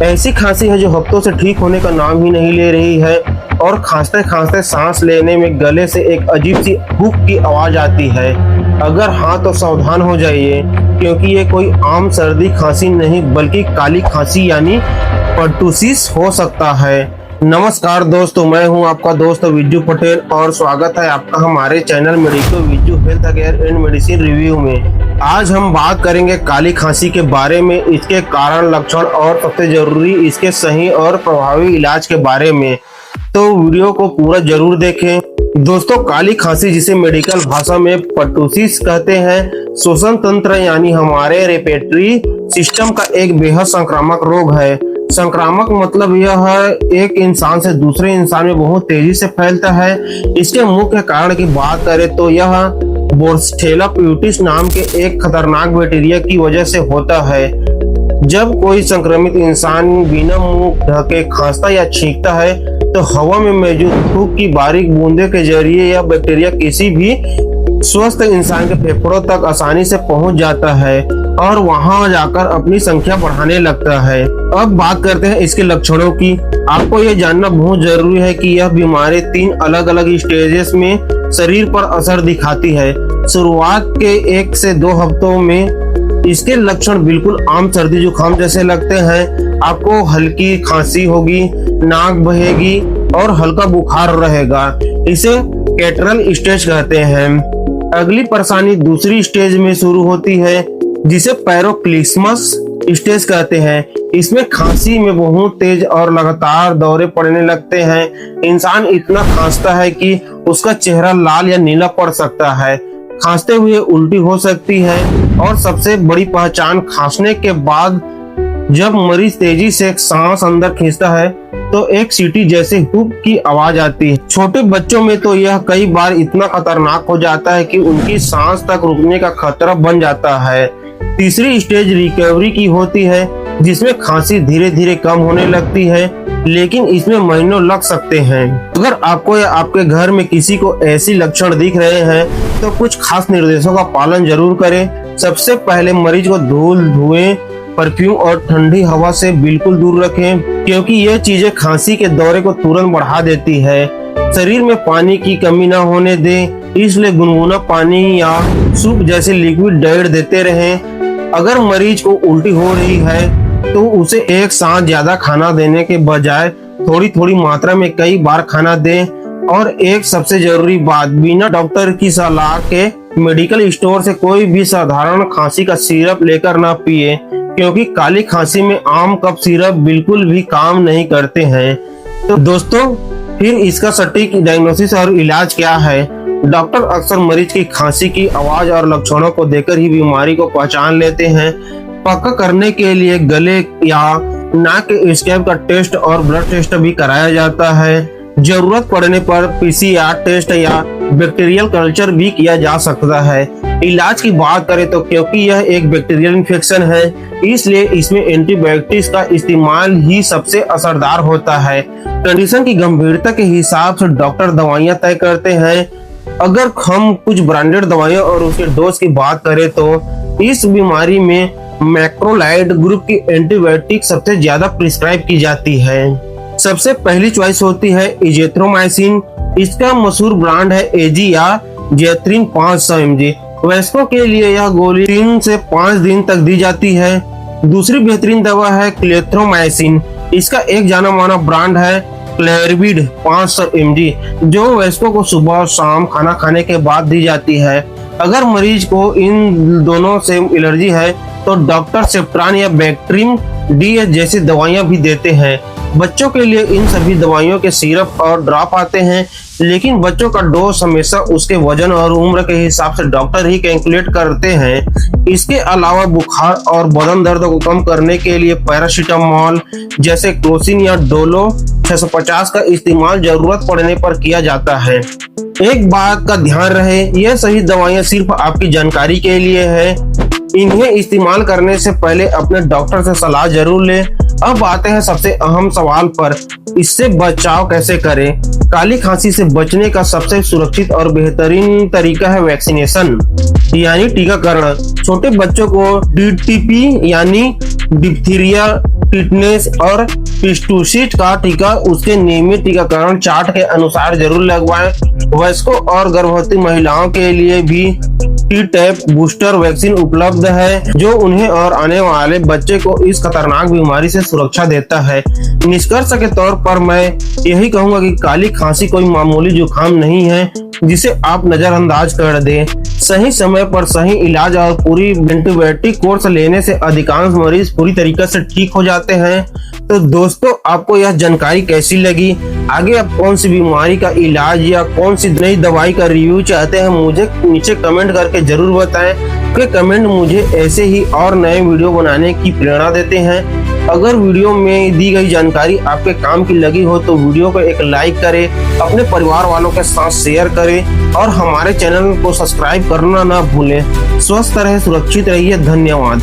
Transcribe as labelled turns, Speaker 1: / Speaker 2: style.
Speaker 1: ऐसी खांसी है जो हफ्तों से ठीक होने का नाम ही नहीं ले रही है और खांसते खांसते सांस लेने में गले से एक अजीब सी हुक की आवाज आती है। अगर हाँ तो सावधान हो जाइए, क्योंकि ये कोई आम सर्दी खांसी नहीं बल्कि काली खांसी यानी पर्टुसिस हो सकता है। नमस्कार दोस्तों, मैं हूं आपका दोस्त विज्जू पटेल और स्वागत है आपका हमारे channel medico Vijju health care and medicine review में। आज हम बात करेंगे काली खांसी के बारे में, इसके कारण, लक्षण और सबसे जरूरी इसके सही और प्रभावी इलाज के बारे में। तो वीडियो को पूरा जरूर देखें। दोस्तों, काली खांसी जिसे मेडिकल भाषा में पर्टुसिस कहते हैं, श्वसन तंत्र यानी हमारे रेस्पिरेटरी सिस्टम का एक बेहद संक्रामक रोग है। संक्रामक मतलब यह है एक इंसान से दूसरे इंसान में बहुत तेजी से फैलता है। इसके मुख्य कारण की बात करें तो यह बोर्सिटेला प्यूटिस नाम के एक खतरनाक बैक्टीरिया की वजह से होता है। जब कोई संक्रमित इंसान बिना मुंह ढके खांसता या छींकता है तो हवा में मौजूद थूक की बारीक बूंदों के जरिए यह बैक्टीरिया किसी भी स्वस्थ इंसान के फेफड़ों तक आसानी से पहुंच जाता है और वहां जाकर अपनी संख्या बढ़ाने लगता है। अब बात करते हैं इसके लक्षणों की। आपको यह जानना बहुत जरूरी है कि यह बीमारी 3 अलग अलग स्टेजेस में शरीर पर असर दिखाती है। शुरुआत के 1 से 2 हफ्तों में इसके लक्षण बिल्कुल आम सर्दी जुकाम जैसे लगते हैं। आपको हल्की खांसी होगी, नाक बहेगी और हल्का बुखार रहेगा। इसे कैटरल स्टेज कहते हैं। अगली परेशानी दूसरी स्टेज में शुरू होती है जिसे पैरोक्लिस्मस स्टेज कहते हैं। इसमें खांसी में बहुत तेज और लगातार दौरे पड़ने लगते हैं। इंसान इतना खांसता है कि उसका चेहरा लाल या नीला पड़ सकता है। खांसते हुए उल्टी हो सकती है और सबसे बड़ी पहचान, खांसने के बाद जब मरीज तेजी से सांस अंदर खींचता है तो एक सीटी जैसे हुक की आवाज आती है। छोटे बच्चों में तो यह कई बार इतना खतरनाक हो जाता है कि उनकी सांस तक रुकने का खतरा बन जाता है। तीसरी स्टेज रिकवरी की होती है जिसमें खांसी धीरे धीरे कम होने लगती है, लेकिन इसमें महीनों लग सकते हैं। अगर आपको या आपके घर में किसी को ऐसी लक्षण दिख रहे हैं तो कुछ खास निर्देशों का पालन जरूर करें। सबसे पहले मरीज को धूल, धुएं, परफ्यूम और ठंडी हवा से बिल्कुल दूर रखें, क्योंकि यह चीजें खांसी के दौरे को तुरंत बढ़ा देती है। शरीर में पानी की कमी न होने दें, इसलिए गुनगुना पानी या सूप जैसे लिक्विड डाइट देते रहें। अगर मरीज को उल्टी हो रही है तो उसे एक साथ ज्यादा खाना देने के बजाय थोड़ी थोड़ी मात्रा में कई बार खाना दें। और एक सबसे जरूरी बात, बिना डॉक्टर की सलाह के मेडिकल स्टोर से कोई भी साधारण खांसी का सिरप लेकर ना पिए, क्योंकि काली खांसी में आम कफ सिरप बिल्कुल भी काम नहीं करते हैं। तो दोस्तों, फिर इसका सटीक डायग्नोसिस और इलाज क्या है? डॉक्टर अक्सर मरीज की खांसी की आवाज और लक्षणों को देखकर ही बीमारी को पहचान लेते हैं। पक्का करने के लिए गले या नाक के स्कैब का टेस्ट और ब्लड टेस्ट भी कराया जाता है। जरूरत पड़ने पर पीसीआर टेस्ट या बैक्टीरियल कल्चर भी किया जा सकता है। इलाज की बात करें तो क्योंकि यह एक बैक्टीरियल इन्फेक्शन है, इसलिए इसमें एंटीबायोटिक्स का इस्तेमाल ही सबसे असरदार होता है। कंडीशन की गंभीरता के हिसाब से डॉक्टर दवाइयां तय करते हैं। अगर हम कुछ ब्रांडेड दवाइयां और उसके डोज की बात करें तो इस बीमारी में मैक्रोलाइड ग्रुप की एंटीबायोटिक सबसे ज्यादा प्रिस्क्राइब की जाती है। सबसे पहली चॉइस होती है इजेथ्रोमाइसिन। इसका मशहूर ब्रांड है एजी या जेथ्रिन 500 mg। वयस्कों के लिए यह गोली 3 से 5 दिन तक दी जाती है। दूसरी बेहतरीन दवा है क्लेथ्रोमाइसिन। इसका एक जाना माना ब्रांड है क्लेरविड 500 mg, जो वयस्कों को सुबह और शाम खाना खाने के बाद दी जाती है। अगर मरीज को इन दोनों से एलर्जी है तो डॉक्टर सेप्ट्रान या बैक्ट्रीम डीएच जैसी दवाइयां भी देते हैं। बच्चों के लिए इन सभी दवाइयों के सिरप और ड्रॉप आते हैं, लेकिन बच्चों का डोज हमेशा उसके वजन और उम्र के हिसाब से डॉक्टर ही कैलकुलेट करते हैं। इसके अलावा बुखार और बदन दर्द को कम करने के लिए पैरासीटामोल जैसे क्लोसिन या डोलो 650 का इस्तेमाल जरूरत पड़ने पर किया जाता है। एक बात का ध्यान रहे, यह सही दवाइयां सिर्फ आपकी जानकारी के लिए है। इन्हें इस्तेमाल करने से पहले अपने डॉक्टर से सलाह जरूर लें। अब आते हैं सबसे अहम सवाल पर, इससे बचाव कैसे करें? काली खांसी से बचने का सबसे सुरक्षित और बेहतरीन तरीका है वैक्सीनेशन यानी टीकाकरण। छोटे बच्चों को डीटीपी यानी डिप्थीरिया टिटनेस और पिस्टूसिट का टीका उसके नियमित टीकाकरण चार्ट के अनुसार जरूर लगवाएं। वयस्कों और गर्भवती महिलाओं के लिए भी टी-टैप बूस्टर वैक्सीन उपलब्ध है, जो उन्हें और आने वाले बच्चे को इस खतरनाक बीमारी से सुरक्षा देता है। निष्कर्ष के तौर पर मैं यही कहूंगा कि काली खांसी कोई मामूली जुकाम नहीं है जिसे आप नजरअंदाज कर दें। सही समय पर सही इलाज और पूरी एंटीबायोटिक कोर्स लेने से अधिकांश मरीज पूरी तरीके से ठीक हो जाते हैं। तो दोस्तों, आपको यह जानकारी कैसी लगी? आगे आप कौन सी बीमारी का इलाज या कौन सी नई दवाई का रिव्यू चाहते हैं, मुझे नीचे कमेंट करके जरूर बताएं। क्योंकि कमेंट मुझे ऐसे ही और नए वीडियो बनाने की प्रेरणा देते हैं। अगर वीडियो में दी गई जानकारी आपके काम की लगी हो तो वीडियो को एक लाइक करें, अपने परिवार वालों के साथ शेयर करें और हमारे चैनल को सब्सक्राइब करना ना भूलें। स्वस्थ रहे, सुरक्षित रहिए। धन्यवाद।